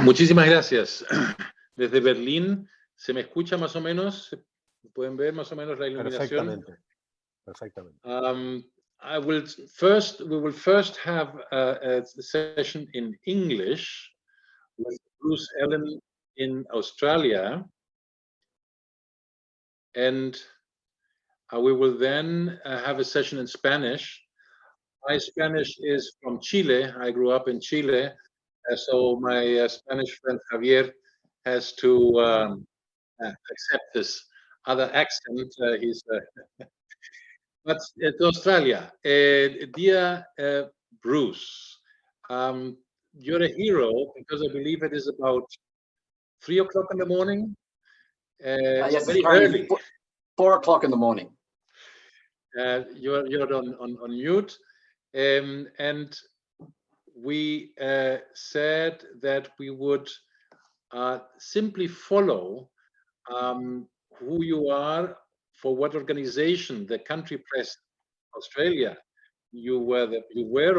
Muchísimas gracias. Desde Berlín, ¿se me escucha más o menos? ¿Pueden ver más o menos la iluminación? Perfectamente. We will first have a session in English with Bruce Allen in Australia, and we will then have a session in Spanish. My Spanish is from Chile. I grew up in Chile, so my Spanish friend Javier has to accept this other accent. But to Australia, dear Bruce, you're a hero because I believe it is about 3 o'clock in the morning. Yes, very early. 4 o'clock in the morning. You're on mute, and we said that we would simply follow who you are, for what organization, the Country Press Australia. You were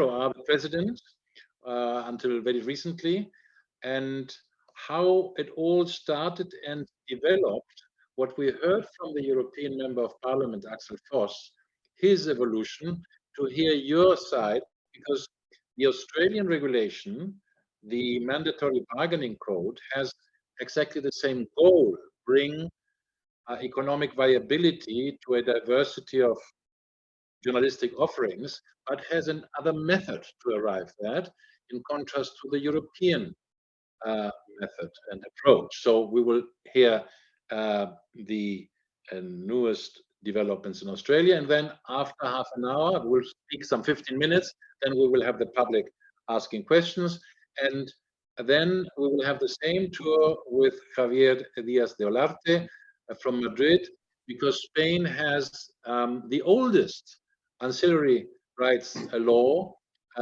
or are the president until very recently, and how it all started and developed. What we heard from the European Member of Parliament, Axel Voss, his evolution, to hear your side, because the Australian regulation, the mandatory bargaining code, has exactly the same goal: bring economic viability to a diversity of journalistic offerings, but has another method to arrive at, in contrast to the European method and approach. So we will hear the newest developments in Australia, and then after half an hour, we'll speak some 15 minutes, then we will have the public asking questions, and then we will have the same tour with Javier Díaz de Olarte from Madrid, because Spain has the oldest ancillary rights law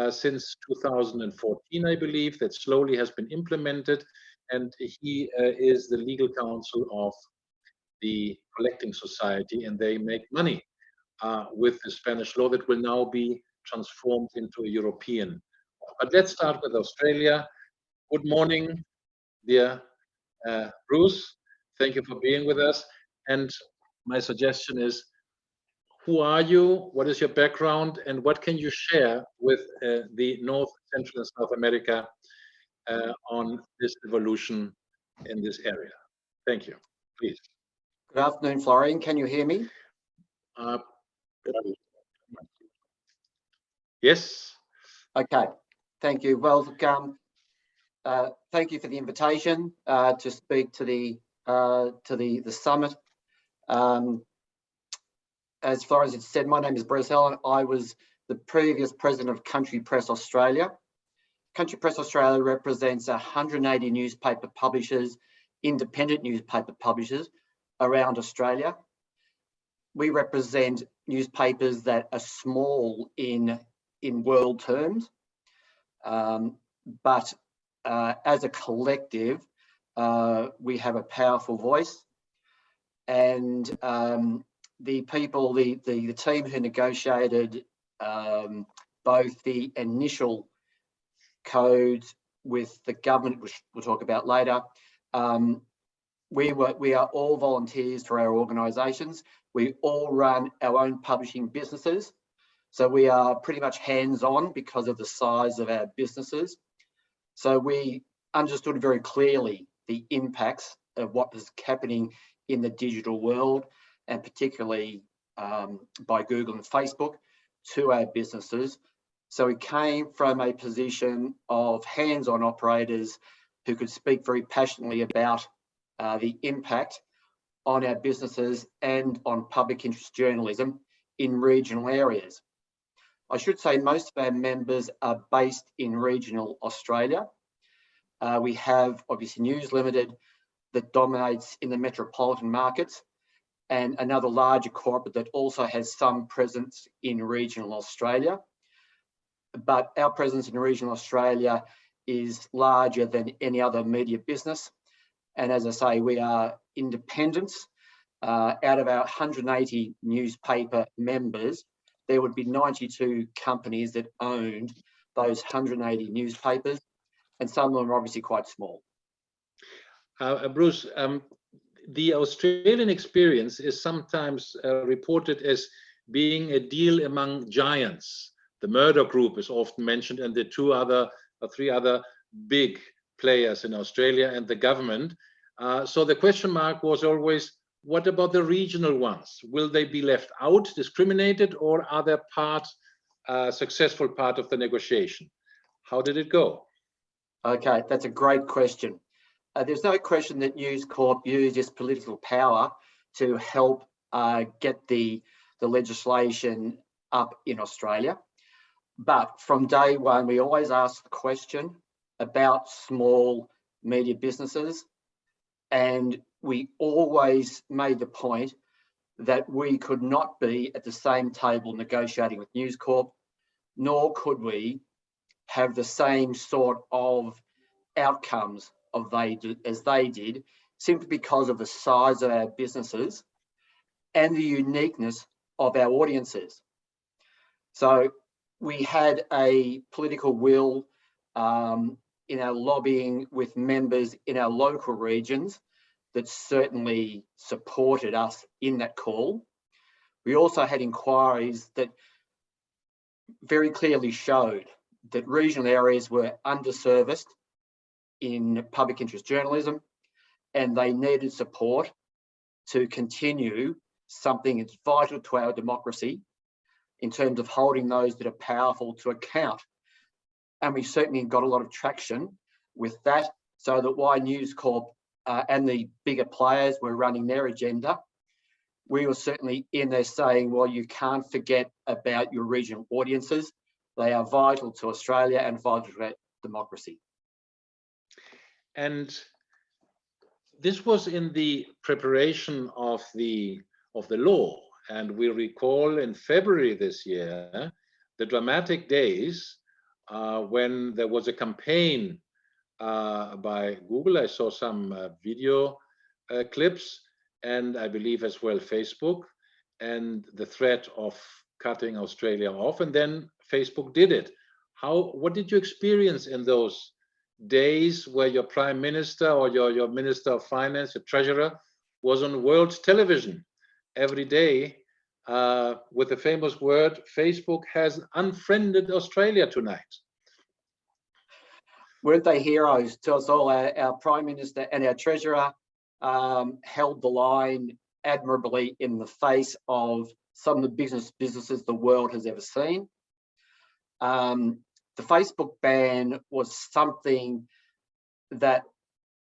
since 2014, I believe, that slowly has been implemented, and he is the legal counsel of the Collecting Society, and they make money with the Spanish law that will now be transformed into a European. But let's start with Australia. Good morning, dear Bruce. Thank you for being with us. And my suggestion is, who are you? What is your background? And what can you share with the North, Central, and South America on this evolution in this area? Thank you. Please. Good afternoon, Florian. Can you hear me? Yes. Okay. Thank you. Welcome. Thank you for the invitation to speak to the summit. As Florian had said, my name is Bruce Allen. I was the previous president of Country Press Australia. Country Press Australia represents 180 newspaper publishers, independent newspaper publishers around Australia. We represent newspapers that are small in world terms, but as a collective, we have a powerful voice, and the people, the team who negotiated both the initial codes with the government, which we'll talk about later, we are all volunteers for our organisations. We all run our own publishing businesses, so we are pretty much hands-on because of the size of our businesses. So we understood very clearly the impacts of what was happening in the digital world, and particularly by Google and Facebook, to our businesses. So we came from a position of hands-on operators who could speak very passionately about the impact on our businesses and on public interest journalism in regional areas. I should say most of our members are based in regional Australia. We have obviously News Limited that dominates in the metropolitan markets, and another larger corporate that also has some presence in regional Australia. But our presence in regional Australia is larger than any other media business. And as I say, we are independents. Out of our 180 newspaper members, there would be 92 companies that owned those 180 newspapers. and some of them are obviously quite small. Bruce, the Australian experience is sometimes reported as being a deal among giants. The Murdoch Group is often mentioned, and the three other big players in Australia and the government. So the question mark was always, what about the regional ones? Will they be left out, discriminated, or are they successful part of the negotiation? How did it go? Okay, that's a great question. There's no question that News Corp used its political power to help get the legislation up in Australia. But from day one, we always asked the question about small media businesses, and we always made the point that we could not be at the same table negotiating with News Corp, nor could we have the same sort of outcomes as they did, simply because of the size of our businesses and the uniqueness of our audiences. So we had a political will in our lobbying with members in our local regions that certainly supported us in that call. We also had inquiries that very clearly showed that regional areas were underserviced in public interest journalism, and they needed support to continue something that's vital to our democracy in terms of holding those that are powerful to account. And we certainly got a lot of traction with that, so that while News Corp and the bigger players were running their agenda, we were certainly in there saying, well, you can't forget about your regional audiences. They are vital to Australia and vital to our democracy. And this was in the preparation of the law. And we recall in February this year, the dramatic days when there was a campaign by Google. I saw some video clips, and I believe as well Facebook, and the threat of cutting Australia off. And then Facebook did it. What did you experience in those days where your prime minister or your minister of finance, your treasurer, was on world television every day with the famous word, Facebook has unfriended Australia tonight? Weren't they heroes to us all? Our prime minister and our treasurer held the line admirably in the face of some of the businesses the world has ever seen. The Facebook ban was something that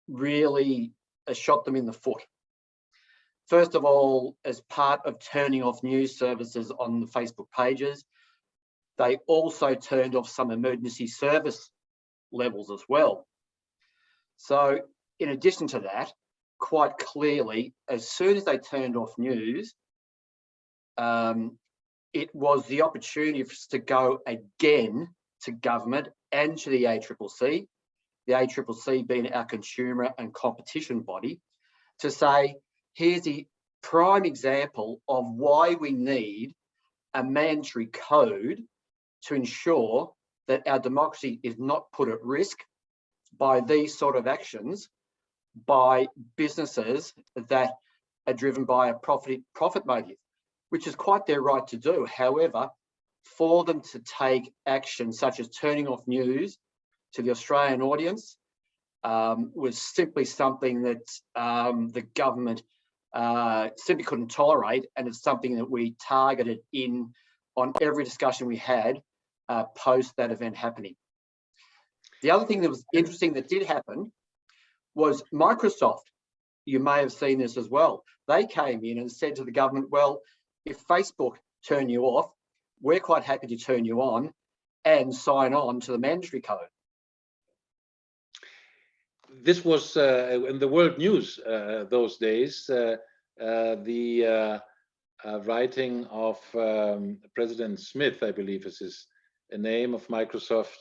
really shot them in the foot. First of all, as part of turning off news services on the Facebook pages, they also turned off some emergency service levels as well. So in addition to that, quite clearly, as soon as they turned off news, it was the opportunity for us to go again to government and to the ACCC, the ACCC being our consumer and competition body, to say, here's the prime example of why we need a mandatory code to ensure that our democracy is not put at risk by these sort of actions by businesses that are driven by a profit motive, which is quite their right to do. However, for them to take action such as turning off news to the Australian audience was simply something that the government simply couldn't tolerate, and it's something that we targeted on every discussion we had post that event happening. The other thing that was interesting that did happen was Microsoft. You may have seen this as well. They came in and said to the government, well, if Facebook turn you off, we're quite happy to turn you on and sign on to the mandatory code. This was in the world news those days. The writing of President Smith, I believe is his name, of Microsoft,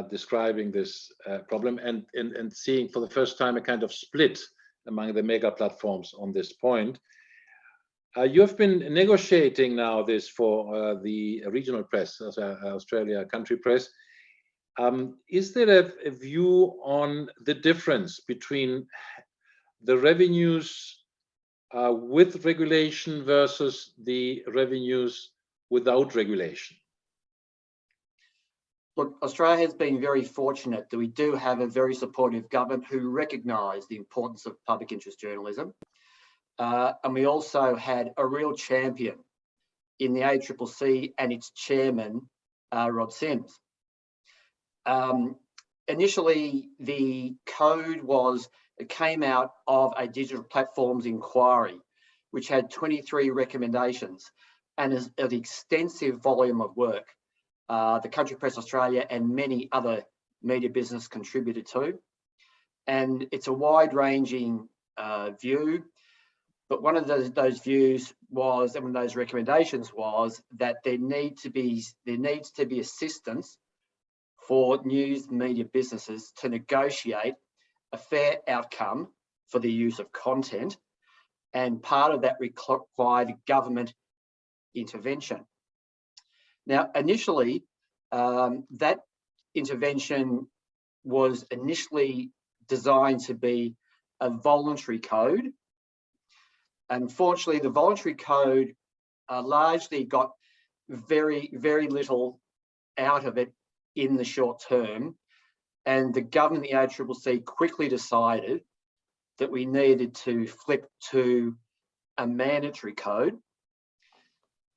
describing this problem and seeing for the first time a kind of split among the mega platforms on this point. You have been negotiating now this for the regional press, Australia Country Press. Is there a view on the difference between the revenues with regulation versus the revenues without regulation? Look, Australia has been very fortunate that we do have a very supportive government who recognise the importance of public interest journalism. And we also had a real champion in the ACCC and its chairman, Rod Sims. Initially, the code came out of a digital platforms inquiry, which had 23 recommendations and is an extensive volume of work. The Country Press Australia and many other media business contributed to. And it's a wide-ranging view, but one of those views was, and one of those recommendations was, that there needs to be assistance for news media businesses to negotiate a fair outcome for the use of content, and part of that required government intervention. Now, initially, that intervention was initially designed to be a voluntary code. Unfortunately, the voluntary code largely got very, very little out of it in the short term, and the government, the ACCC, quickly decided that we needed to flip to a mandatory code.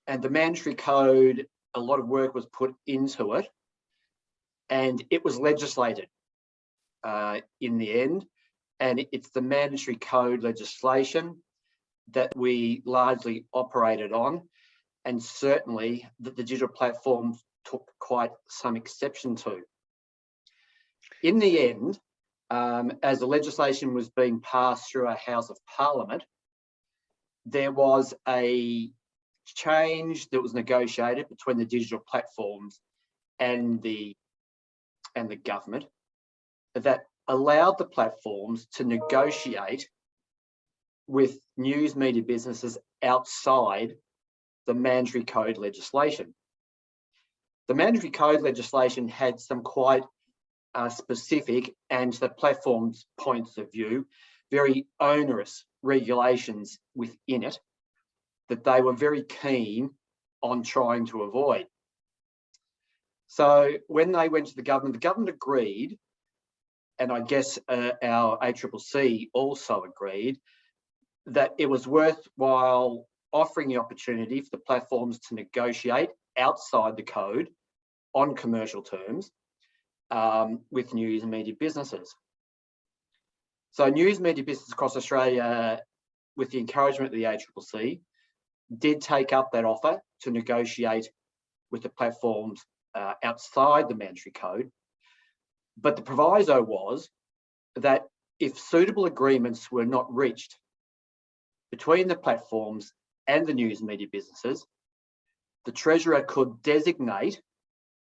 And the mandatory code, a lot of work was put into it, and it was legislated in the end. And it's the mandatory code legislation that we largely operated on, and certainly that the digital platforms took quite some exception to. In the end, as the legislation was being passed through our House of Parliament, there was a change that was negotiated between the digital platforms and the government that allowed the platforms to negotiate with news media businesses outside the mandatory code legislation. The mandatory code legislation had some quite specific, and to the platform's points of view, very onerous regulations within it that they were very keen on trying to avoid. So when they went to the government agreed, and I guess our ACCC also agreed, that it was worthwhile offering the opportunity for the platforms to negotiate outside the code on commercial terms with news and media businesses. So news media businesses across Australia, with the encouragement of the ACCC, did take up that offer to negotiate with the platforms outside the mandatory code. But the proviso was that if suitable agreements were not reached between the platforms and the news media businesses, the Treasurer could designate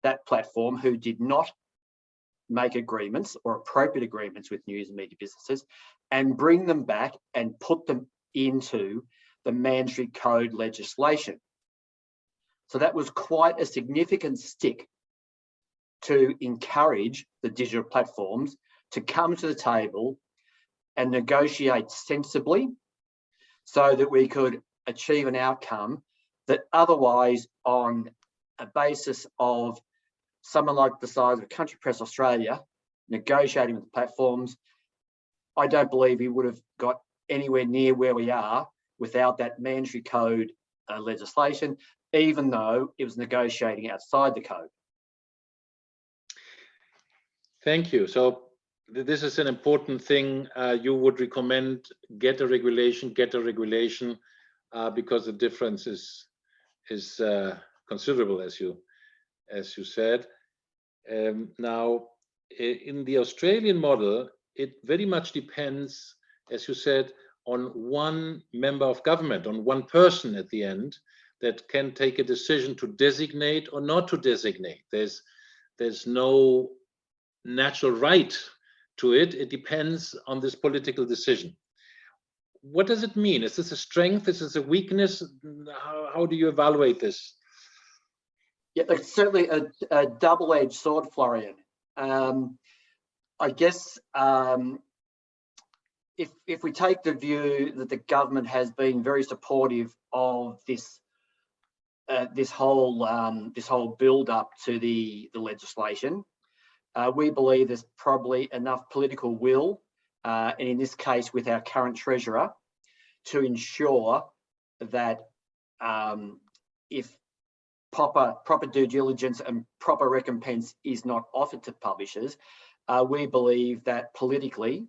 that platform who did not make agreements or appropriate agreements with news and media businesses and bring them back and put them into the mandatory code legislation. So that was quite a significant stick to encourage the digital platforms to come to the table and negotiate sensibly so that we could achieve an outcome that otherwise, on a basis of someone like the size of Country Press Australia negotiating with the platforms, I don't believe we would have got anywhere near where we are without that mandatory code legislation, even though it was negotiating outside the code. Thank you. So this is an important thing. You would recommend get a regulation, because the difference is considerable, as you said. Now, in the Australian model, it very much depends, as you said, on one member of government, on one person at the end that can take a decision to designate or not to designate. There's no natural right to it. It depends on this political decision. What does it mean? Is this a strength? Is this a weakness? How do you evaluate this? Yeah, it's certainly a double-edged sword, Florian. I guess if we take the view that the government has been very supportive of this this whole build up to the legislation, we believe there's probably enough political will, and in this case with our current treasurer, to ensure that if proper due diligence and proper recompense is not offered to publishers, we believe that politically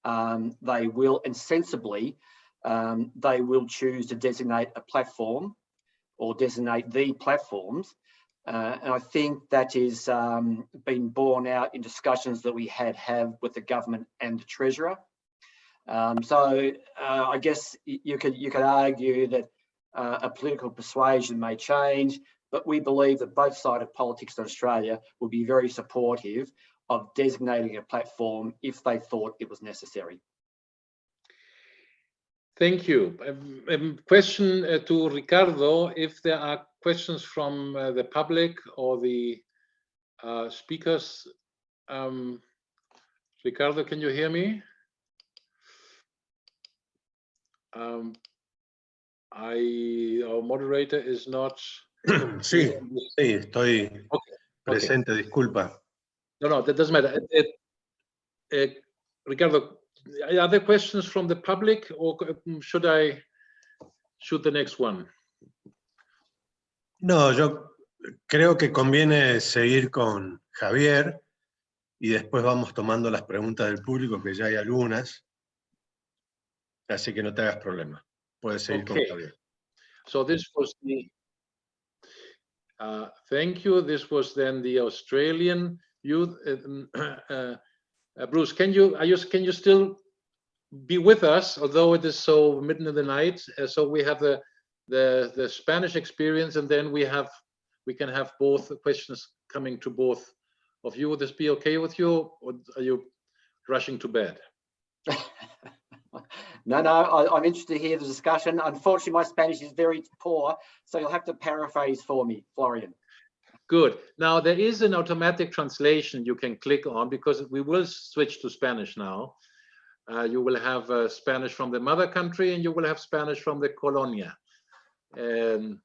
they will, and sensibly, they will choose to designate a platform or designate the platforms. And I think that is been borne out in discussions that we have with the government and the treasurer. So I guess you could argue that a political persuasion may change, but we believe that both sides of politics in Australia will be very supportive of designating a platform if they thought it was necessary. Thank you. Question to Ricardo, if there are questions from the public or the speakers. Ricardo, can you hear me? Our moderator is not. Sí, estoy presente, disculpa. No, that doesn't matter. Ricardo, are there questions from the public, or should I shoot the next one? No, yo creo que conviene seguir con Javier y después vamos tomando las preguntas del público, que ya hay algunas. Así que no te hagas problema. Puedes seguir con Javier. So this was the thank you. This was then the Australian youth. Bruce, can you still be with us, although it is so midnight in the night? So we have the Spanish experience, and then we can have both questions coming to both of you. Would this be okay with you, or are you rushing to bed? No, I'm interested to hear the discussion. Unfortunately, my Spanish is very poor, so you'll have to paraphrase for me, Florian. Good. Now, there is an automatic translation you can click on, because we will switch to Spanish now. You will have Spanish from the mother country, and you will have Spanish from the colonia. And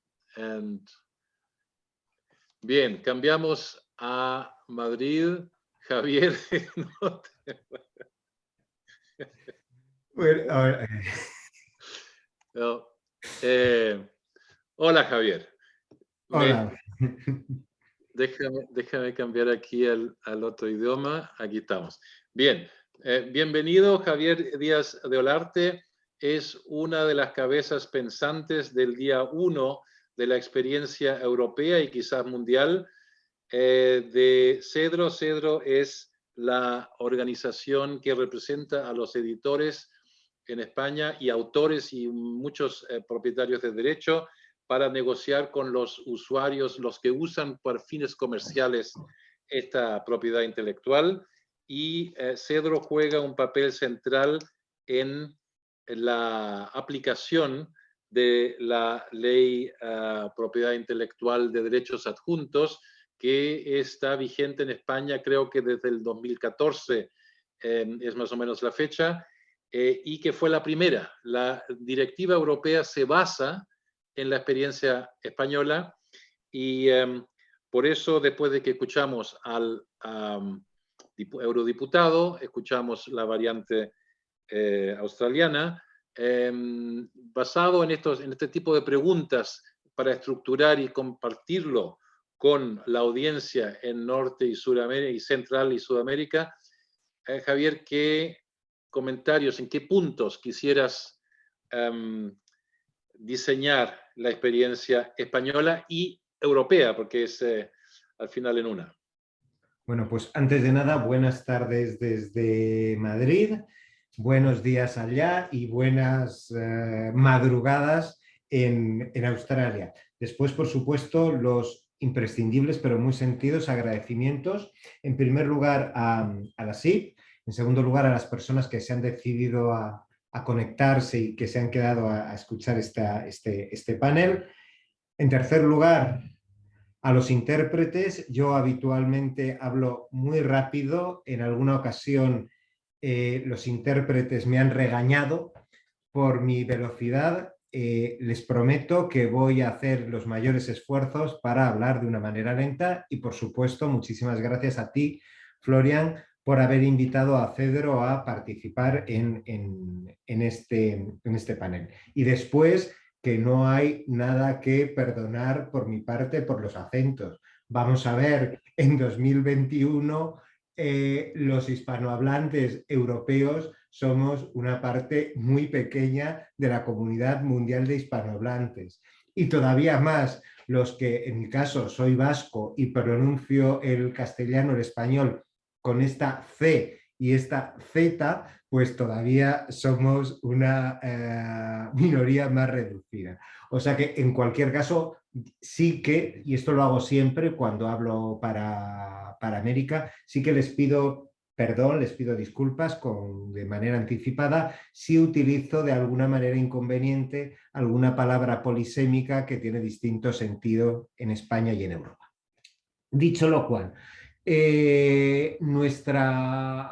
bien, cambiamos a Madrid. Javier. No, hola, Javier. Hola. Déjame cambiar aquí al otro idioma. Aquí estamos. Bien, bienvenido, Javier Díaz de Olarte. Es una de las cabezas pensantes del día 1 de la experiencia europea y quizás mundial de Cedro. Cedro es la organización que representa a los editores en España y autores y muchos propietarios de derecho para negociar con los usuarios, los que usan por fines comerciales esta propiedad intelectual. Y Cedro juega un papel central en la aplicación de la ley propiedad intelectual de derechos adjuntos, que está vigente en España, creo que desde el 2014 es más o menos la fecha, y que fue la primera. La directiva europea se basa en la experiencia española, y por eso, después de que escuchamos al eurodiputado, escuchamos la variante australiana, basado en este tipo de preguntas para estructurar y compartirlo con la audiencia en Norte y Suramérica, y Central y Sudamérica. Javier, ¿qué comentarios, en qué puntos quisieras diseñar la experiencia española y europea, porque es al final en una? Bueno, pues antes de nada, buenas tardes desde Madrid, buenos días allá y buenas madrugadas en Australia. Después, por supuesto, los imprescindibles pero muy sentidos agradecimientos, en primer lugar a la SIP, en segundo lugar a las personas que se han decidido a conectarse y que se han quedado a escuchar este panel, en tercer lugar A los intérpretes, yo habitualmente hablo muy rápido. En alguna ocasión los intérpretes me han regañado por mi velocidad. Les prometo que voy a hacer los mayores esfuerzos para hablar de una manera lenta y, por supuesto, muchísimas gracias a ti, Florian, por haber invitado a Cedro a participar en este panel. Y después, que no hay nada que perdonar por mi parte por los acentos. Vamos a ver, en 2021 los hispanohablantes europeos somos una parte muy pequeña de la comunidad mundial de hispanohablantes. Y todavía más, los que en mi caso soy vasco y pronuncio el castellano, el español, con esta C y esta Z, pues todavía somos una minoría más reducida. O sea que en cualquier caso sí que, y esto lo hago siempre cuando hablo para América, sí que les pido perdón, les pido disculpas de manera anticipada si utilizo de alguna manera inconveniente alguna palabra polisémica que tiene distinto sentido en España y en Europa. Dicho lo cual, nuestra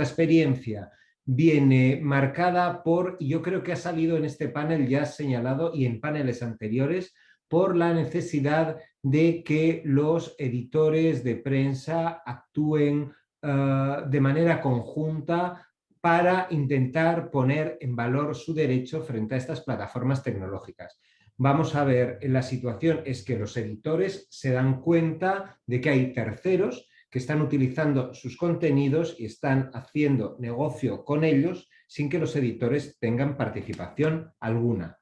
experiencia viene marcada por, y yo creo que ha salido en este panel ya señalado y en paneles anteriores, por la necesidad de que los editores de prensa actúen de manera conjunta para intentar poner en valor su derecho frente a estas plataformas tecnológicas. Vamos a ver, la situación es que los editores se dan cuenta de que hay terceros que están utilizando sus contenidos y están haciendo negocio con ellos sin que los editores tengan participación alguna.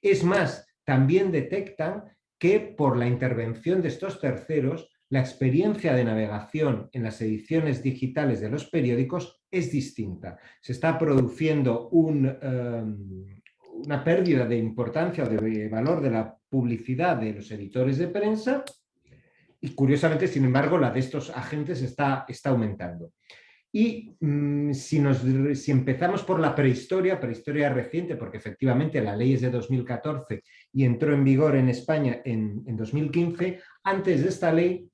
Es más, también detectan que por la intervención de estos terceros, la experiencia de navegación en las ediciones digitales de los periódicos es distinta. Se está produciendo una pérdida de importancia o de valor de la publicidad de los editores de prensa y, curiosamente, sin embargo, la de estos agentes está aumentando. Y si empezamos por la prehistoria reciente, porque efectivamente la ley es de 2014 y entró en vigor en España en 2015, antes de esta ley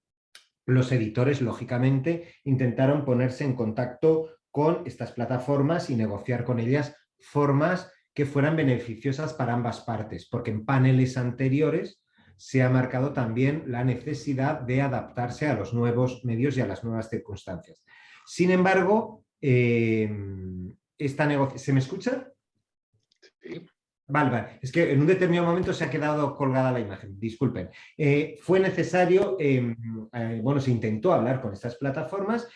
los editores, lógicamente, intentaron ponerse en contacto con estas plataformas y negociar con ellas formas que fueran beneficiosas para ambas partes, porque en paneles anteriores se ha marcado también la necesidad de adaptarse a los nuevos medios y a las nuevas circunstancias. Sin embargo, esta negociación... ¿Se me escucha? Sí. Vale. Es que en un determinado momento se ha quedado colgada la imagen, disculpen. Fue necesario, se intentó hablar con estas plataformas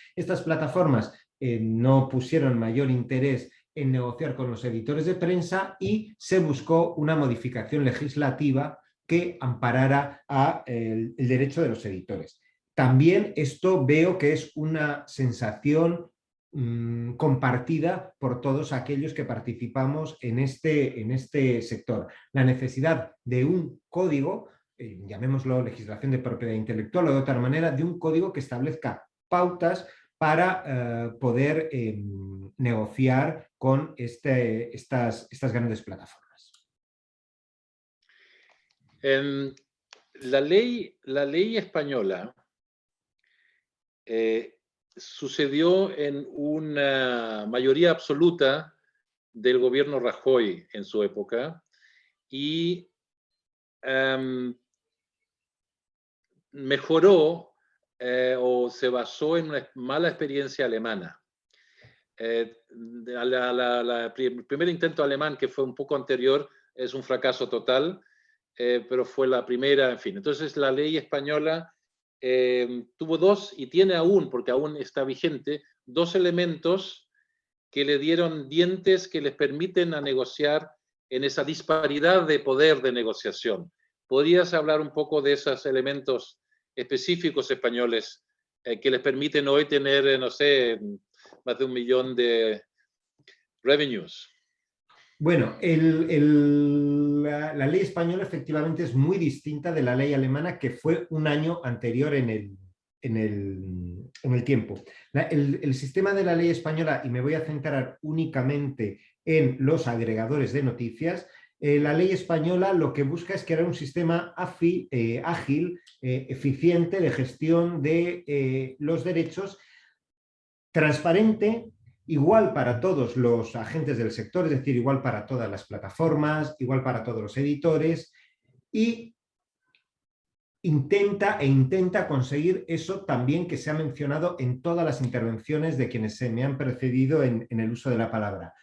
no pusieron mayor interés en negociar con los editores de prensa y se buscó una modificación legislativa que amparara el derecho de los editores. También esto veo que es una sensación compartida por todos aquellos que participamos en este sector. La necesidad de un código, llamémoslo legislación de propiedad intelectual o de otra manera, de un código que establezca pautas para poder negociar con estas grandes plataformas. La ley española sucedió en una mayoría absoluta del gobierno Rajoy en su época y mejoró o se basó en una mala experiencia alemana. El primer intento alemán, que fue un poco anterior, es un fracaso total, pero fue la primera, en fin. Entonces la ley española tuvo dos, y tiene aún, porque aún está vigente, dos elementos que le dieron dientes que les permiten a negociar en esa disparidad de poder de negociación. ¿Podrías hablar un poco de esos elementos específicos españoles que les permiten hoy tener, no sé, más de 1 millón de revenues? Bueno, la ley española efectivamente es muy distinta de la ley alemana, que fue un año anterior en el tiempo. El sistema de la ley española, y me voy a centrar únicamente en los agregadores de noticias, La ley española lo que busca es crear un sistema ágil, eficiente de gestión de los derechos, transparente, igual para todos los agentes del sector, es decir, igual para todas las plataformas, igual para todos los editores, y intenta conseguir eso también que se ha mencionado en todas las intervenciones de quienes se me han precedido en el uso de la palabra.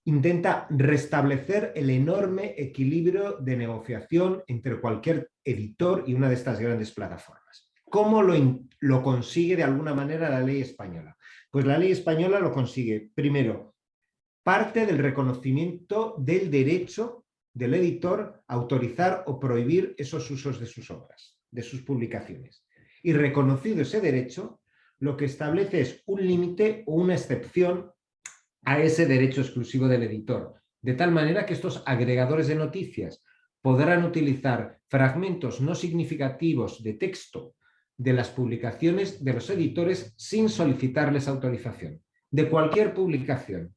Intenta restablecer el enorme equilibrio de negociación entre cualquier editor y una de estas grandes plataformas. ¿Cómo lo consigue de alguna manera la ley española? Pues la ley española lo consigue, primero, parte del reconocimiento del derecho del editor a autorizar o prohibir esos usos de sus obras, de sus publicaciones. Y reconocido ese derecho, lo que establece es un límite o una excepción a ese derecho exclusivo del editor, de tal manera que estos agregadores de noticias podrán utilizar fragmentos no significativos de texto de las publicaciones de los editores sin solicitarles autorización, de cualquier publicación.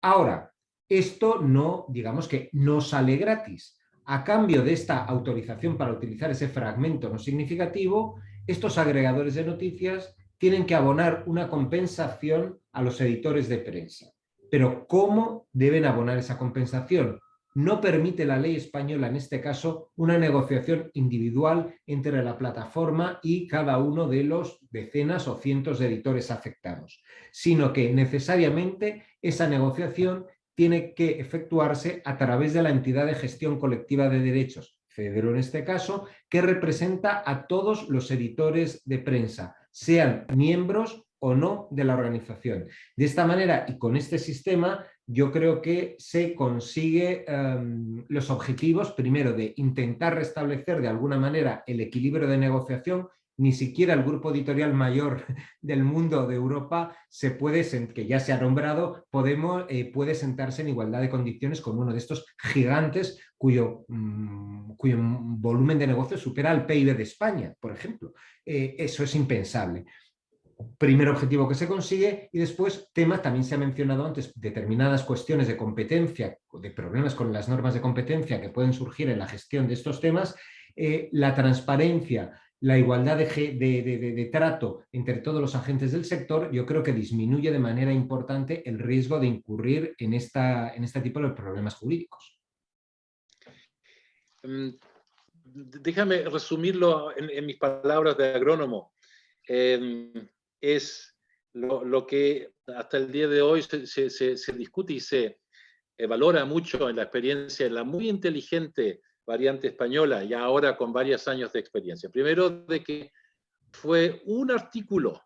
Ahora, esto no, digamos que no sale gratis. A cambio de esta autorización para utilizar ese fragmento no significativo, estos agregadores de noticias tienen que abonar una compensación a los editores de prensa. Pero ¿cómo deben abonar esa compensación? No permite la ley española, en este caso, una negociación individual entre la plataforma y cada uno de los decenas o cientos de editores afectados, sino que necesariamente esa negociación tiene que efectuarse a través de la entidad de gestión colectiva de derechos, FEDERO en este caso, que representa a todos los editores de prensa, sean miembros o no de la organización. De esta manera y con este sistema, yo creo que se consigue los objetivos, primero, de intentar restablecer de alguna manera el equilibrio de negociación. Ni siquiera el grupo editorial mayor del mundo de Europa que ya se ha nombrado, puede sentarse en igualdad de condiciones con uno de estos gigantes cuyo volumen de negocio supera al PIB de España, por ejemplo. Eso es impensable. Primer objetivo que se consigue, y después temas, también se ha mencionado antes, determinadas cuestiones de competencia, de problemas con las normas de competencia que pueden surgir en la gestión de estos temas, la transparencia, la igualdad de trato entre todos los agentes del sector, yo creo que disminuye de manera importante el riesgo de incurrir en este tipo de problemas jurídicos. Déjame resumirlo en mis palabras de agrónomo. Es lo que hasta el día de hoy se discute y se valora mucho en la experiencia, en la muy inteligente variante española, y ahora con varios años de experiencia. Primero, de que fue un artículo,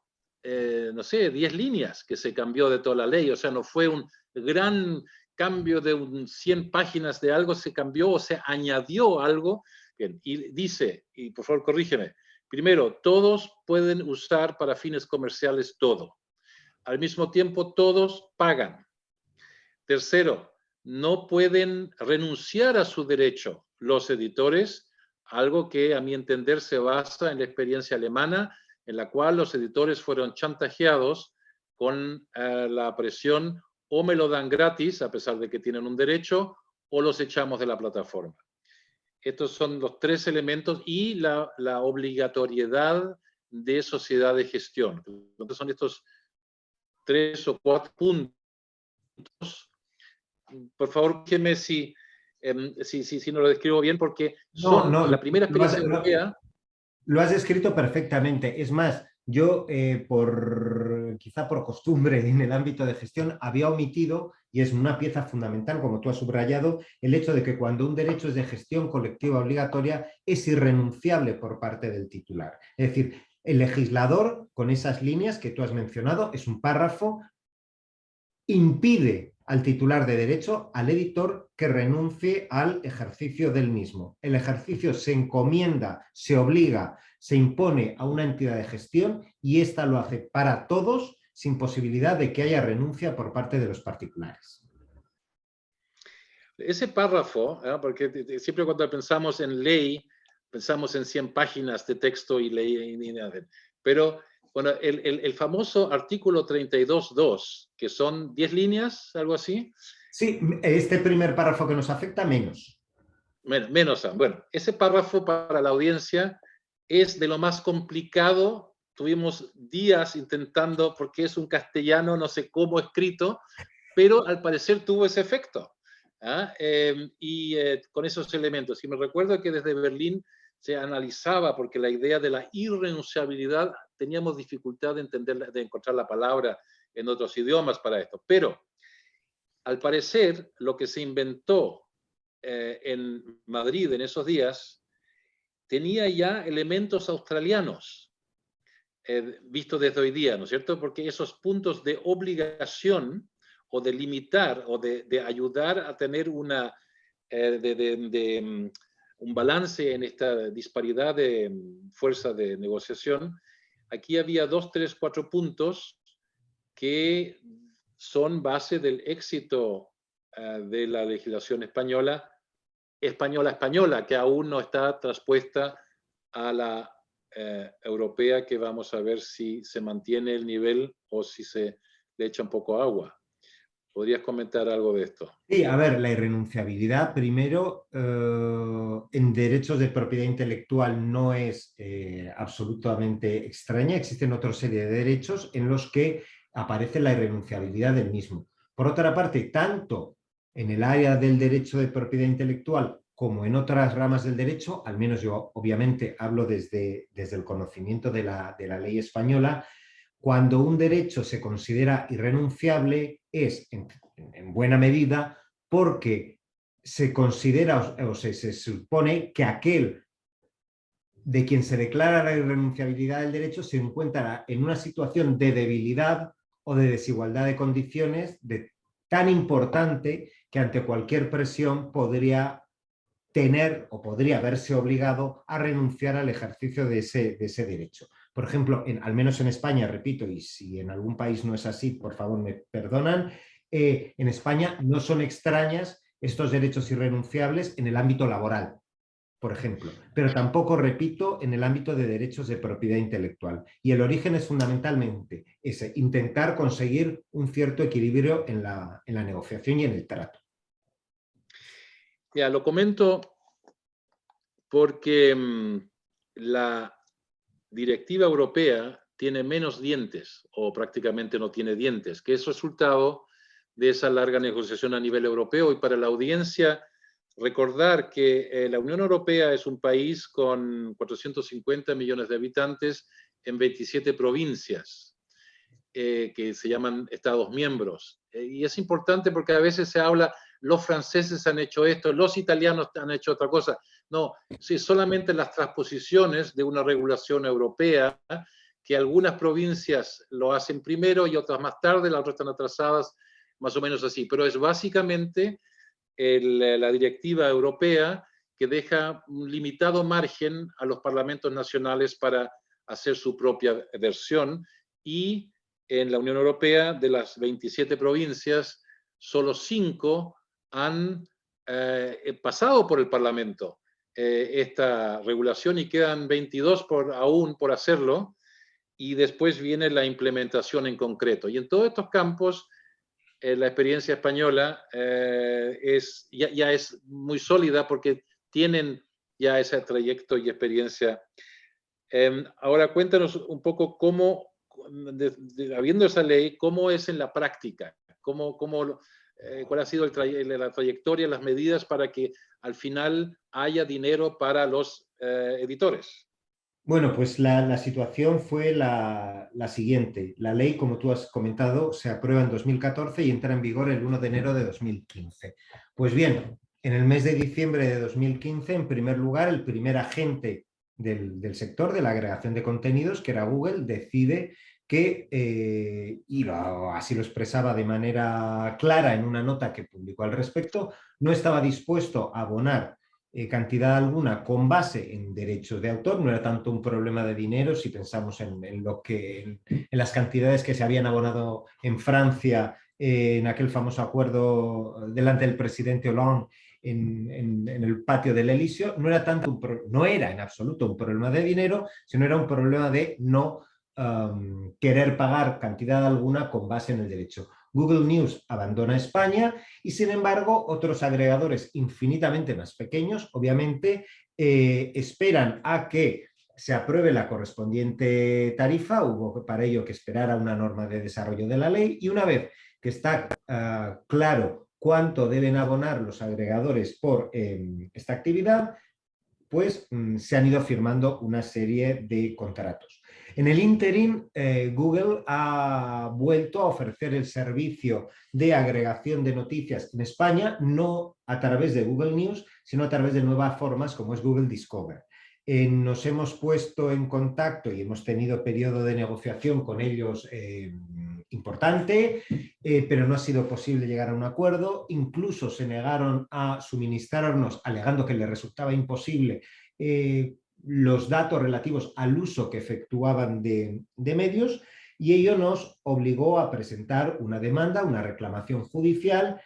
no sé, 10 líneas que se cambió de toda la ley, o sea, no fue un gran cambio de 100 páginas de algo, se cambió o se añadió algo, y dice, y por favor corrígeme, primero, todos pueden usar para fines comerciales todo. Al mismo tiempo, todos pagan. Tercero, no pueden renunciar a su derecho los editores, algo que a mi entender se basa en la experiencia alemana, en la cual los editores fueron chantajeados con la presión: o me lo dan gratis, a pesar de que tienen un derecho, o los echamos de la plataforma. Estos son los tres elementos, y la obligatoriedad de sociedad de gestión. Entonces son estos 3 o 4 puntos. Por favor, dígame si no lo describo bien, porque son la primera experiencia europea. Lo has descrito perfectamente. Es más, yo quizá por costumbre en el ámbito de gestión había omitido, y es una pieza fundamental, como tú has subrayado, el hecho de que cuando un derecho es de gestión colectiva obligatoria es irrenunciable por parte del titular. Es decir, el legislador, con esas líneas que tú has mencionado, es un párrafo, impide al titular de derecho, al editor, que renuncie al ejercicio del mismo. El ejercicio se encomienda, se obliga, se impone a una entidad de gestión, y ésta lo hace para todos sin posibilidad de que haya renuncia por parte de los particulares. Ese párrafo, porque siempre cuando pensamos en ley, pensamos en 100 páginas de texto y ley, pero Bueno, el famoso artículo 32.2, que son 10 líneas, algo así. Sí, este primer párrafo que nos afecta menos. Menos. Bueno, ese párrafo para la audiencia es de lo más complicado. Tuvimos días intentando, porque es un castellano, no sé cómo escrito, pero al parecer tuvo ese efecto. Con esos elementos. Y me recuerdo que desde Berlín se analizaba, porque la idea de la irrenunciabilidad, teníamos dificultad de entender, de encontrar la palabra en otros idiomas para esto. Pero, al parecer, lo que se inventó en Madrid en esos días tenía ya elementos australianos, visto desde hoy día, ¿no es cierto? Porque esos puntos de obligación o de limitar o de ayudar a tener un balance en esta disparidad de fuerza de negociación, aquí había 2, 3, 4 puntos que son base del éxito de la legislación española, que aún no está traspuesta a la europea, que vamos a ver si se mantiene el nivel o si se le echa un poco agua. ¿Podrías comentar algo de esto? Sí, a ver, la irrenunciabilidad, primero, en derechos de propiedad intelectual no es absolutamente extraña. Existen otra serie de derechos en los que aparece la irrenunciabilidad del mismo. Por otra parte, tanto en el área del derecho de propiedad intelectual como en otras ramas del derecho, al menos yo obviamente hablo desde el conocimiento de la ley española, cuando un derecho se considera irrenunciable es, en buena medida, porque se considera o se supone que aquel de quien se declara la irrenunciabilidad del derecho se encuentra en una situación de debilidad o de desigualdad de condiciones tan importante que ante cualquier presión podría tener o podría verse obligado a renunciar al ejercicio de ese derecho. Por ejemplo, al menos en España, repito, y si en algún país no es así, por favor me perdonan, en España no son extrañas estos derechos irrenunciables en el ámbito laboral, por ejemplo, pero tampoco, repito, en el ámbito de derechos de propiedad intelectual. Y el origen es fundamentalmente ese, intentar conseguir un cierto equilibrio en la negociación y en el trato. Ya, lo comento porque la directiva europea tiene menos dientes, o prácticamente no tiene dientes, que es resultado de esa larga negociación a nivel europeo. Y para la audiencia, recordar que la Unión Europea es un país con 450 millones de habitantes en 27 provincias, que se llaman Estados miembros. Y es importante porque a veces se habla, los franceses han hecho esto, los italianos han hecho otra cosa. No, sí, solamente las transposiciones de una regulación europea, que algunas provincias lo hacen primero y otras más tarde, las otras están atrasadas, más o menos así. Pero es básicamente la directiva europea que deja un limitado margen a los parlamentos nacionales para hacer su propia versión. Y en la Unión Europea, de las 27 provincias, solo 5 han pasado por el Parlamento esta regulación, y quedan 22 aún por hacerlo, y después viene la implementación en concreto. Y en todos estos campos, la experiencia española ya es muy sólida, porque tienen ya ese trayecto y experiencia. Ahora cuéntanos un poco cómo, habiendo esa ley, cómo es en la práctica, cuál ha sido la trayectoria, las medidas para que al final haya dinero para los editores. Bueno, pues la situación fue la siguiente. La ley, como tú has comentado, se aprueba en 2014 y entra en vigor el 1 de enero de 2015. Pues bien, en el mes de diciembre de 2015, en primer lugar, el primer agente del sector de la agregación de contenidos, que era Google, decide que, así lo expresaba de manera clara en una nota que publicó al respecto, no estaba dispuesto a abonar cantidad alguna con base en derechos de autor. No era tanto un problema de dinero si pensamos en las cantidades que se habían abonado en Francia en aquel famoso acuerdo delante del presidente Hollande en el patio del Elíseo. No era en absoluto un problema de dinero, sino era un problema de no querer pagar cantidad alguna con base en el derecho. Google News abandona España y, sin embargo, otros agregadores infinitamente más pequeños, obviamente, esperan a que se apruebe la correspondiente tarifa. Hubo para ello que esperar a una norma de desarrollo de la ley, y una vez que está claro cuánto deben abonar los agregadores por esta actividad, pues se han ido firmando una serie de contratos. En el ínterin, Google ha vuelto a ofrecer el servicio de agregación de noticias en España, no a través de Google News, sino a través de nuevas formas como es Google Discover. Nos hemos puesto en contacto y hemos tenido periodo de negociación con ellos importante, pero no ha sido posible llegar a un acuerdo. Incluso se negaron a suministrarnos, alegando que les resultaba imposible, los datos relativos al uso que efectuaban de medios, y ello nos obligó a presentar una demanda, una reclamación judicial,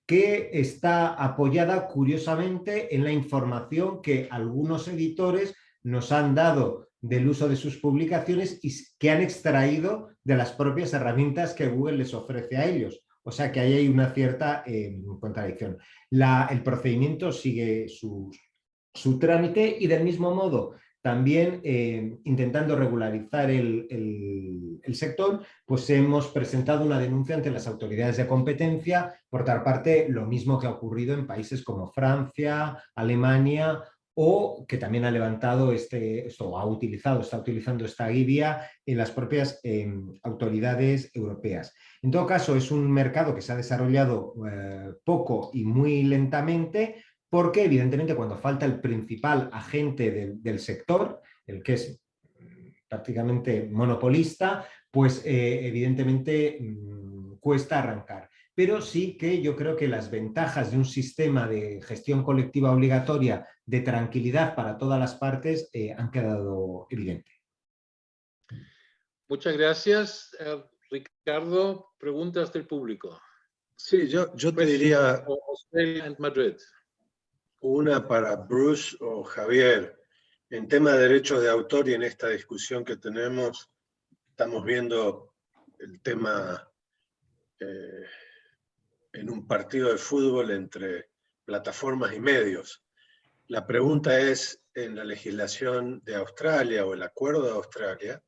que está apoyada, curiosamente, en la información que algunos editores nos han dado del uso de sus publicaciones y que han extraído de las propias herramientas que Google les ofrece a ellos. O sea que ahí hay una cierta contradicción. El procedimiento sigue su trámite, y del mismo modo, también intentando regularizar el sector, pues hemos presentado una denuncia ante las autoridades de competencia. Por otra parte, lo mismo que ha ocurrido en países como Francia, Alemania, o que también ha levantado está utilizando esta guía en las propias autoridades europeas. En todo caso, es un mercado que se ha desarrollado poco y muy lentamente, porque evidentemente cuando falta el principal agente del sector, el que es prácticamente monopolista, pues evidentemente cuesta arrancar. Pero sí que yo creo que las ventajas de un sistema de gestión colectiva obligatoria de tranquilidad para todas las partes han quedado evidentes. Muchas gracias, Ricardo. Preguntas del público. Sí, yo te diría Australia and Madrid. Una para Bruce o Javier. En tema de derechos de autor y en esta discusión que tenemos, estamos viendo el tema en un partido de fútbol entre plataformas y medios. La pregunta es, en la legislación de Australia o el acuerdo de Australia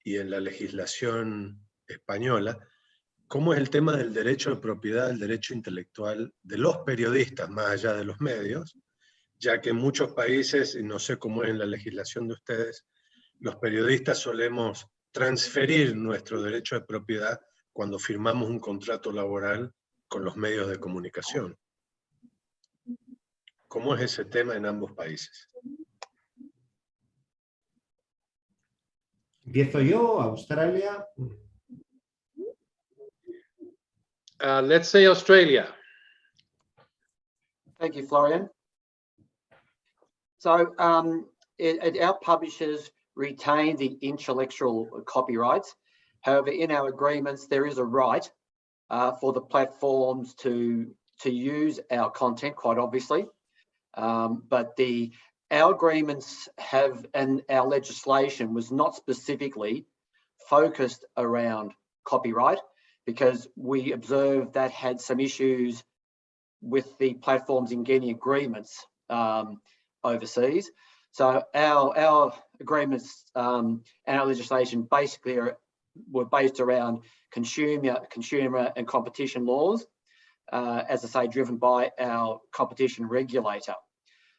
y en la legislación española, ¿cómo es el tema del derecho de propiedad, del derecho intelectual de los periodistas, más allá de los medios? Ya que en muchos países, y no sé cómo es en la legislación de ustedes, los periodistas solemos transferir nuestro derecho de propiedad cuando firmamos un contrato laboral con los medios de comunicación. ¿Cómo es ese tema en ambos países? Empiezo yo, Australia. Let's say Australia. Thank you, Florian. So our publishers retain the intellectual copyrights. However, in our agreements, there is a right for the platforms to use our content, quite obviously. But our agreements have, and our legislation was not specifically focused around copyright, because we observed that had some issues with the platforms in getting agreements overseas. So our agreements and our legislation basically were based around consumer and competition laws, as I say, driven by our competition regulator.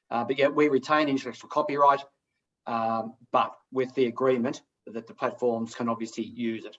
But yet we retain intellectual copyright, but with the agreement that the platforms can obviously use it.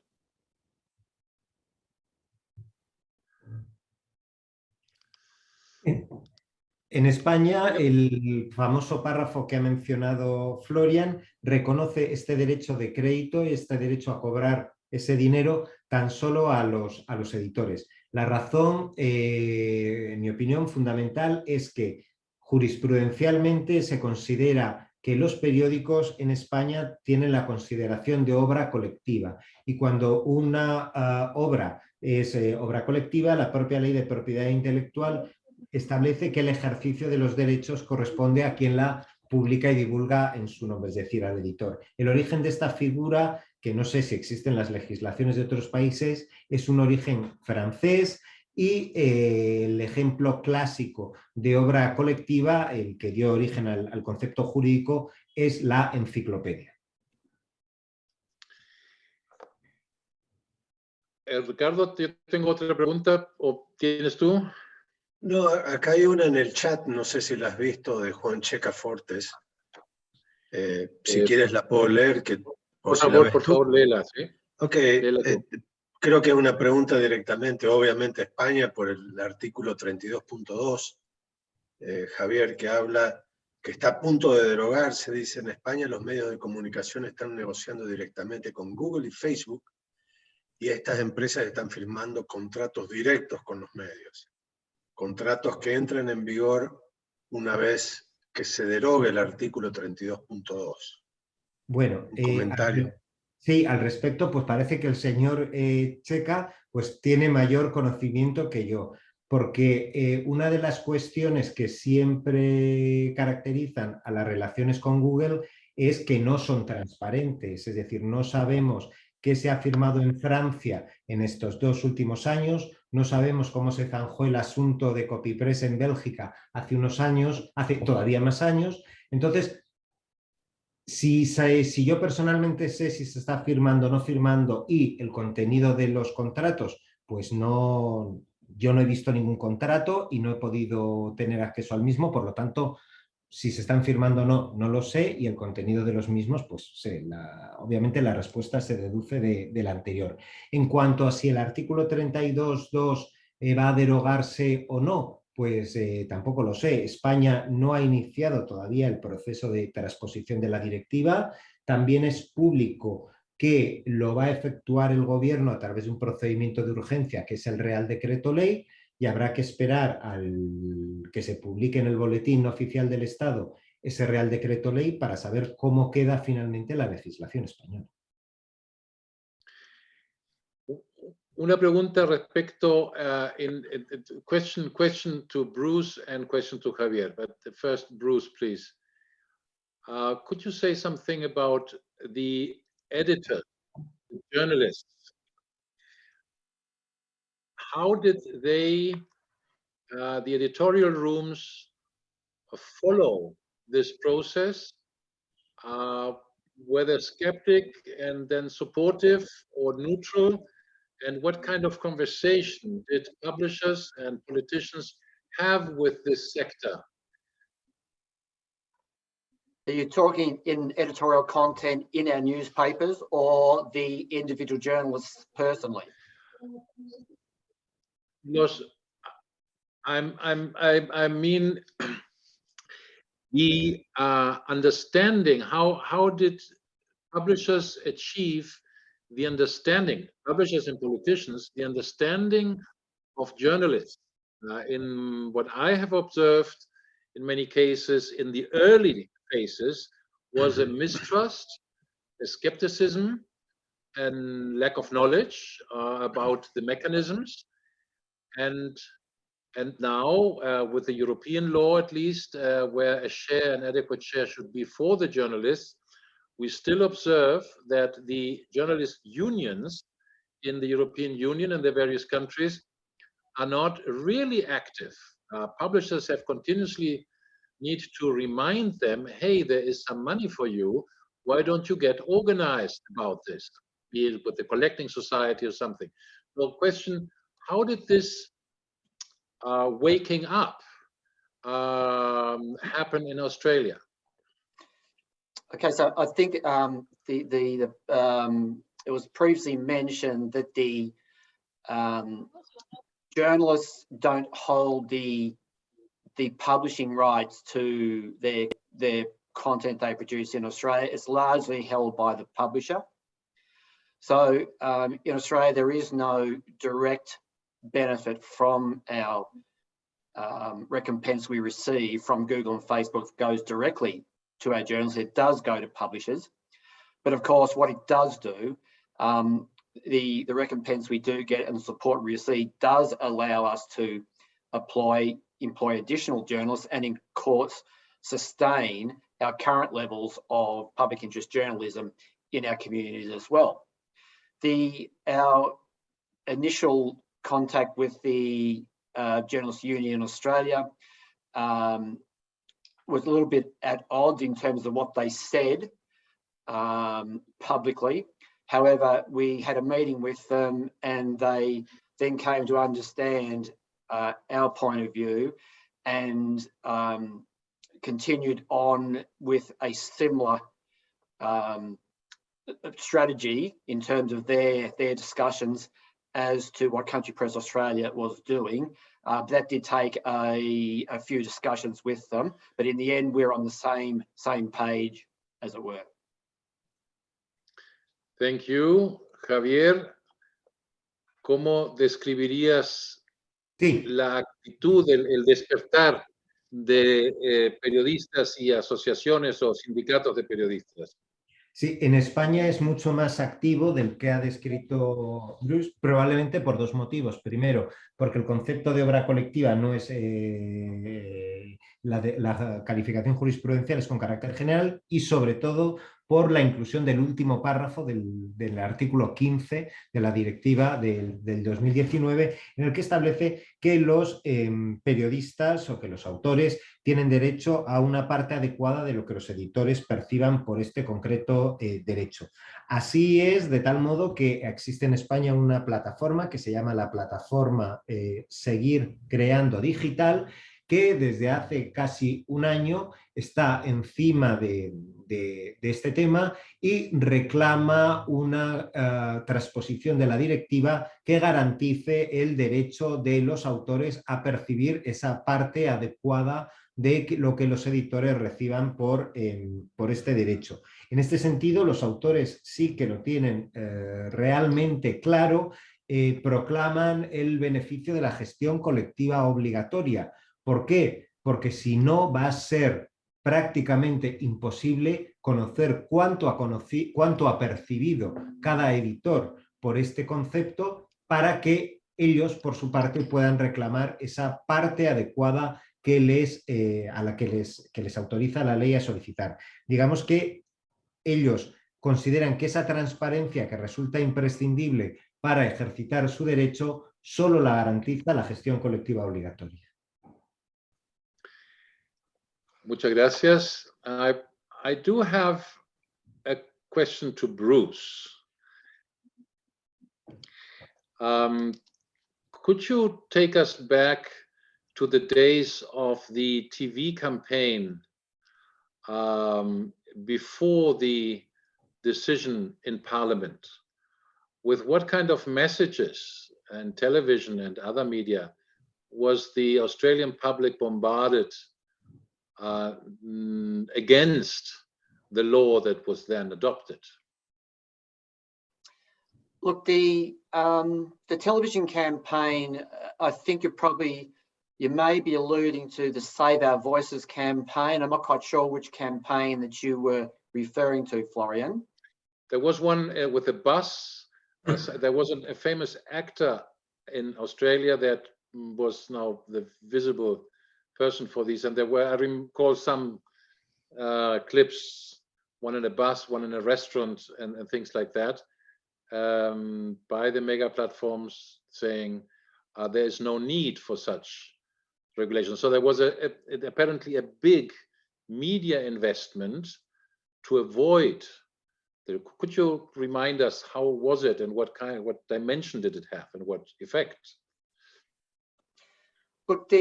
En España, el famoso párrafo que ha mencionado Florian reconoce este derecho de crédito y este derecho a cobrar ese dinero tan solo a los editores. La razón, en mi opinión, fundamental es que jurisprudencialmente se considera que los periódicos en España tienen la consideración de obra colectiva, y cuando una obra es obra colectiva, la propia ley de propiedad intelectual establece que el ejercicio de los derechos corresponde a quien la publica y divulga en su nombre, es decir, al editor. El origen de esta figura, que no sé si existen en las legislaciones de otros países, es un origen francés y el ejemplo clásico de obra colectiva, el que dio origen al concepto jurídico, es la enciclopedia. Ricardo, yo tengo otra pregunta, ¿o tienes tú? No, acá hay una en el chat, no sé si la has visto, de Juan Checa Fortes. Si quieres la puedo leer, por favor, léela, ¿sí? Ok, Léela tú. creo que es una pregunta directamente, obviamente, a España por el artículo 32.2. Javier, que habla que está a punto de derogarse, dice: en España los medios de comunicación están negociando directamente con Google y Facebook, y estas empresas están firmando contratos directos con los medios. Contratos que entran en vigor una vez que se derogue el artículo 32.2. Bueno, un comentario. Sí, al respecto, pues parece que el señor Checa pues tiene mayor conocimiento que yo, porque una de las cuestiones que siempre caracterizan a las relaciones con Google es que no son transparentes, es decir, no sabemos qué se ha firmado en Francia en estos 2 últimos años, no sabemos cómo se zanjó el asunto de Copypress en Bélgica hace unos años, hace todavía más años. Entonces, si yo personalmente sé si se está firmando o no firmando y el contenido de los contratos, pues no, yo no he visto ningún contrato y no he podido tener acceso al mismo, por lo tanto, si se están firmando o no, no lo sé, y el contenido de los mismos, pues sé, obviamente la respuesta se deduce de la anterior. En cuanto a si el artículo 32.2 va a derogarse o no, pues tampoco lo sé. España no ha iniciado todavía el proceso de transposición de la directiva. También es público que lo va a efectuar el gobierno a través de un procedimiento de urgencia, que es el Real Decreto Ley, y habrá que esperar al que se publique en el Boletín Oficial del Estado ese Real Decreto Ley para saber cómo queda finalmente la legislación española. Una pregunta respecto, question to Bruce and question to Javier, but first, Bruce, please. Could you say something about the editor, the journalists? How did they, the editorial rooms, follow this process? Whether skeptic and then supportive or neutral? And what kind of conversation did publishers and politicians have with this sector? Are you talking in editorial content in our newspapers or the individual journalists personally? I mean the understanding. How did publishers achieve the understanding, publishers and politicians, the understanding of journalists? In what I have observed, in many cases, in the early phases, was a mistrust, a skepticism, and lack of knowledge about the mechanisms. And now, with the European law, at least, where an adequate share should be for the journalists, we still observe that the journalist unions in the European Union and the various countries are not really active. Publishers have continuously need to remind them, hey, there is some money for you. Why don't you get organized about this? Be it with the collecting society or something. So question, how did this waking up happen in Australia? Okay, so I think it was previously mentioned that the journalists don't hold the publishing rights to their content they produce in Australia. It's largely held by the publisher. So in Australia, there is no direct benefit from our recompense we receive from Google and Facebook. Goes directly to our journalists. It does go to publishers. But of course, what it does do, the recompense we do get and the support we receive does allow us to employ additional journalists and in courts sustain our current levels of public interest journalism in our communities as well. Our initial contact with the Journalists Union Australia was a little bit at odds in terms of what they said publicly. However, we had a meeting with them and they then came to understand our point of view and continued on with a similar strategy in terms of their discussions as to what Country Press Australia was doing. That did take a few discussions with them, but in the end, we're on the same page, as it were. Thank you, Javier. ¿Cómo describirías la actitud, el despertar de periodistas y asociaciones o sindicatos de periodistas? Sí, en España es mucho más activo del que ha descrito Bruce, probablemente por dos motivos. Primero, porque el concepto de obra colectiva no es la calificación jurisprudencial, es con carácter general, y sobre todo por la inclusión del último párrafo del artículo 15 de la directiva del 2019, en el que establece que los periodistas o que los autores tienen derecho a una parte adecuada de lo que los editores perciban por este concreto derecho. Así es, de tal modo que existe en España una plataforma que se llama la plataforma Seguir Creando Digital, que desde hace casi un año está encima de este tema y reclama una transposición de la directiva que garantice el derecho de los autores a percibir esa parte adecuada de lo que los editores reciban por este derecho. En este sentido, los autores sí que lo tienen realmente claro, proclaman el beneficio de la gestión colectiva obligatoria. ¿Por qué? Porque si no va a ser prácticamente imposible conocer cuánto ha percibido cada editor por este concepto para que ellos, por su parte, puedan reclamar esa parte adecuada que a la que les autoriza la ley a solicitar. Digamos que ellos consideran que esa transparencia que resulta imprescindible para ejercitar su derecho solo la garantiza la gestión colectiva obligatoria. Muchas gracias. I do have a question to Bruce. Could you take us back to the days of the TV campaign before the decision in Parliament? With what kind of messages and television and other media was the Australian public bombarded against the law that was then adopted? Look, the television campaign, I think you may be alluding to the Save Our Voices campaign. I'm not quite sure which campaign that you were referring to, Florian. There was one with a bus. There was a famous actor in Australia that was now the visible person for these, and there were, I recall some clips, one in a bus, one in a restaurant, and things like that, by the mega platforms saying there is no need for such regulation. So there was apparently a big media investment to avoid. Could you remind us how was it and what dimension did it have and what effect? Look,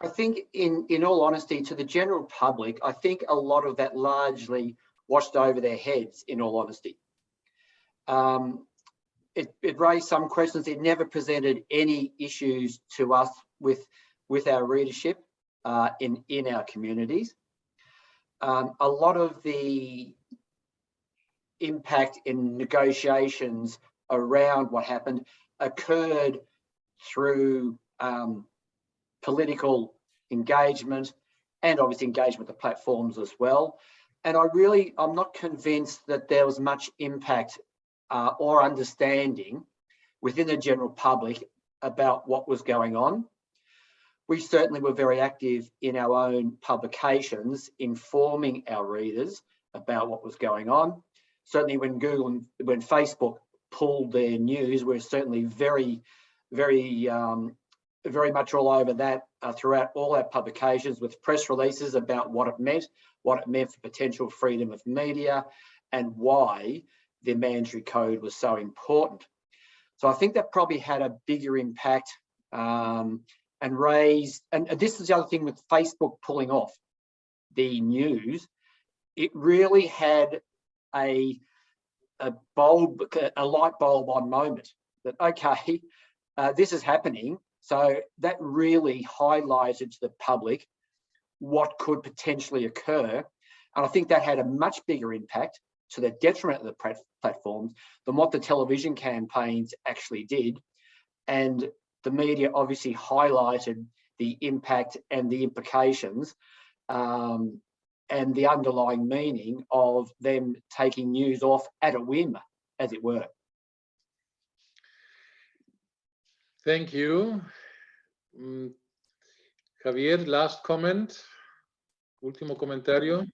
I think in all honesty, to the general public, I think a lot of that largely washed over their heads, in all honesty. It raised some questions. It never presented any issues to us with our readership in our communities. A lot of the impact in negotiations around what happened occurred through political engagement and obviously engagement with the platforms as well. And I'm not convinced that there was much impact or understanding within the general public about what was going on. we certainly were very active in our own publications, informing our readers about what was going on. Certainly when Google and when Facebook pulled their news, we're certainly very much all over that throughout all our publications, with press releases about what it meant for potential freedom of media, and why the mandatory code was so important. So I think that probably had a bigger impact and raised, and this is the other thing with Facebook pulling off the news, it really had a light bulb on moment that, okay, this is happening. So that really highlighted to the public what could potentially occur. And I think that had a much bigger impact to the detriment of the platforms than what the television campaigns actually did. And the media obviously highlighted the impact and the implications and the underlying meaning of them taking news off at a whim, as it were. Thank you. Javier, last comment. Último comentario.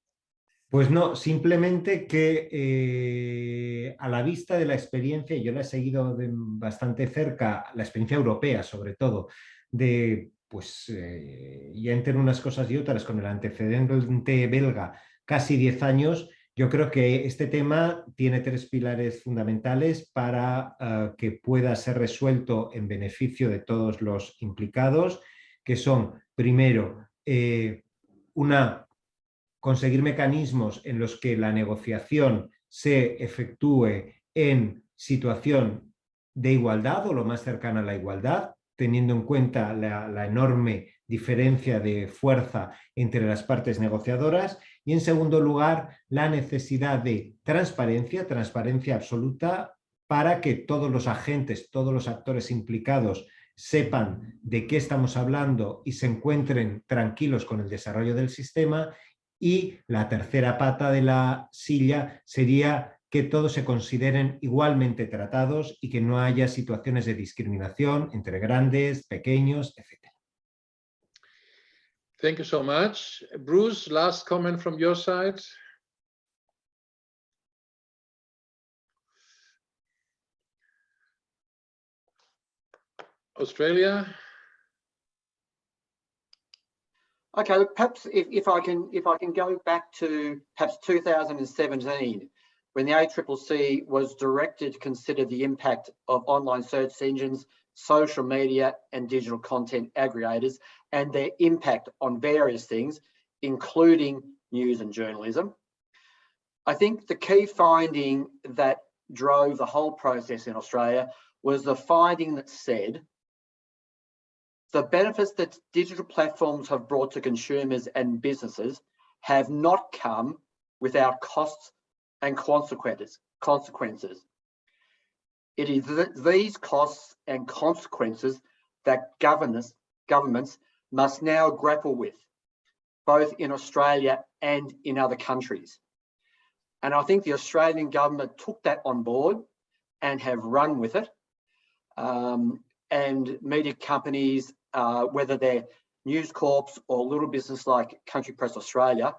Pues no, simplemente que a la vista de la experiencia, yo la he seguido bastante cerca, la experiencia europea sobre todo, de pues ya entre unas cosas y otras, con el antecedente belga, casi 10 años, yo creo que este tema tiene 3 pilares fundamentales para que pueda ser resuelto en beneficio de todos los implicados, que son, primero, conseguir mecanismos en los que la negociación se efectúe en situación de igualdad o lo más cercana a la igualdad, teniendo en cuenta la enorme diferencia de fuerza entre las partes negociadoras, y en segundo lugar la necesidad de transparencia absoluta, para que todos los agentes, todos los actores implicados sepan de qué estamos hablando y se encuentren tranquilos con el desarrollo del sistema. Y la tercera pata de la silla sería que todos se consideren igualmente tratados y que no haya situaciones de discriminación entre grandes, pequeños, etc. Thank you so much. Bruce, last comment from your side. Australia. Okay, look, perhaps if I can go back to perhaps 2017, when the ACCC was directed to consider the impact of online search engines, social media and digital content aggregators and their impact on various things, including news and journalism. I think the key finding that drove the whole process in Australia was the finding that said the benefits that digital platforms have brought to consumers and businesses have not come without costs and consequences. It is these costs and consequences that governments must now grapple with, both in Australia and in other countries. And I think the Australian government took that on board and have run with it. And media companies, whether they're News Corps or little business like Country Press Australia,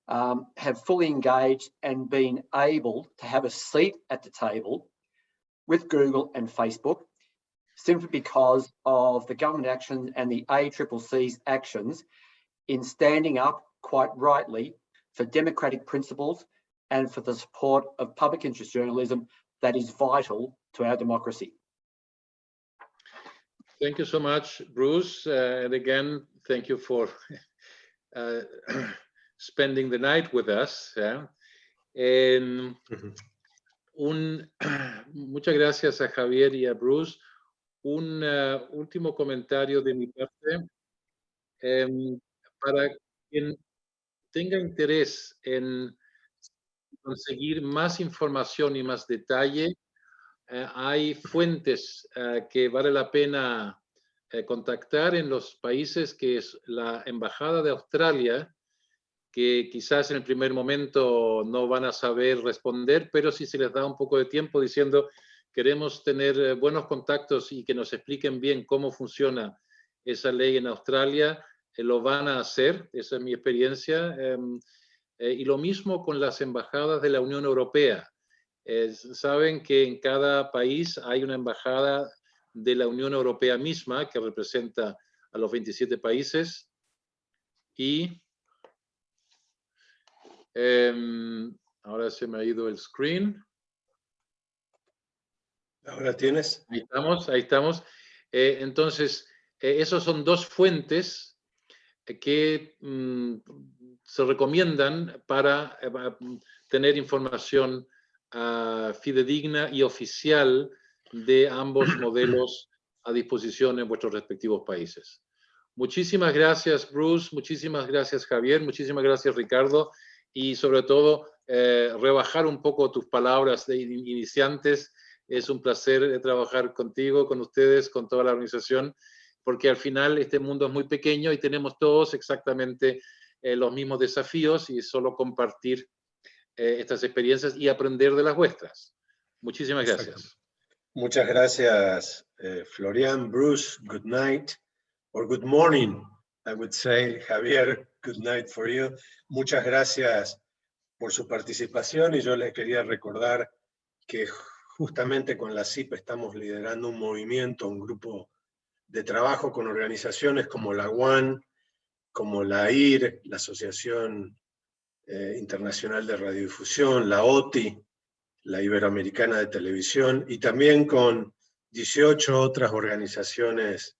have fully engaged and been able to have a seat at the table with Google and Facebook, simply because of the government action and the ACCC's actions in standing up, quite rightly, for democratic principles and for the support of public interest journalism that is vital to our democracy. Thank you so much, Bruce. And again, thank you for spending the night with us. Yeah? Muchas gracias a Javier y a Bruce. Un último comentario de mi parte. Para quien tenga interés en conseguir más información y más detalle, hay fuentes que vale la pena contactar en los países, que es la Embajada de Australia, que quizás en el primer momento no van a saber responder, pero si se les da un poco de tiempo diciendo queremos tener buenos contactos y que nos expliquen bien cómo funciona esa ley en Australia, lo van a hacer, esa es mi experiencia, y lo mismo con las embajadas de la Unión Europea. Saben que en cada país hay una embajada de la Unión Europea misma que representa a los 27 países y ahora se me ha ido el screen. ¿Ahora tienes? Ahí estamos, ahí estamos. Entonces, esos son dos fuentes que se recomiendan para tener información fidedigna y oficial de ambos modelos a disposición en vuestros respectivos países. Muchísimas gracias, Bruce. Muchísimas gracias, Javier. Muchísimas gracias, Ricardo. Y sobre todo, rebajar un poco tus palabras de iniciantes. Es un placer trabajar contigo, con ustedes, con toda la organización, porque al final este mundo es muy pequeño y tenemos todos exactamente los mismos desafíos y solo compartir estas experiencias y aprender de las vuestras. Muchísimas gracias. Muchas gracias, Florian. Bruce, good night, or good morning, I would say. Javier, good night for you. Muchas gracias por su participación y yo les quería recordar que justamente con la CIP estamos liderando un movimiento, un grupo de trabajo con organizaciones como la UAN, como la AIR, la Asociación Internacional de Radiodifusión, la OTI, la Iberoamericana de Televisión, y también con 18 otras organizaciones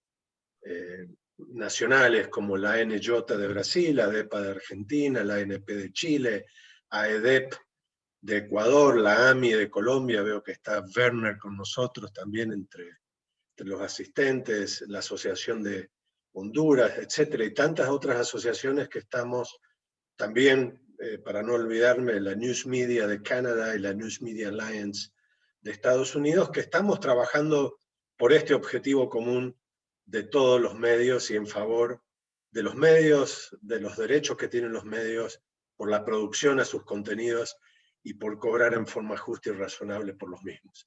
nacionales como la ANJ de Brasil, la ADEPA de Argentina, la ANP de Chile, AEDEP de Ecuador, la AMI de Colombia, veo que está Werner con nosotros también entre los asistentes, la Asociación de Honduras, etcétera, y tantas otras asociaciones que estamos también, para no olvidarme, la News Media de Canadá y la News Media Alliance de Estados Unidos, que estamos trabajando por este objetivo común de todos los medios y en favor de los medios, de los derechos que tienen los medios, por la producción a sus contenidos y por cobrar en forma justa y razonable por los mismos.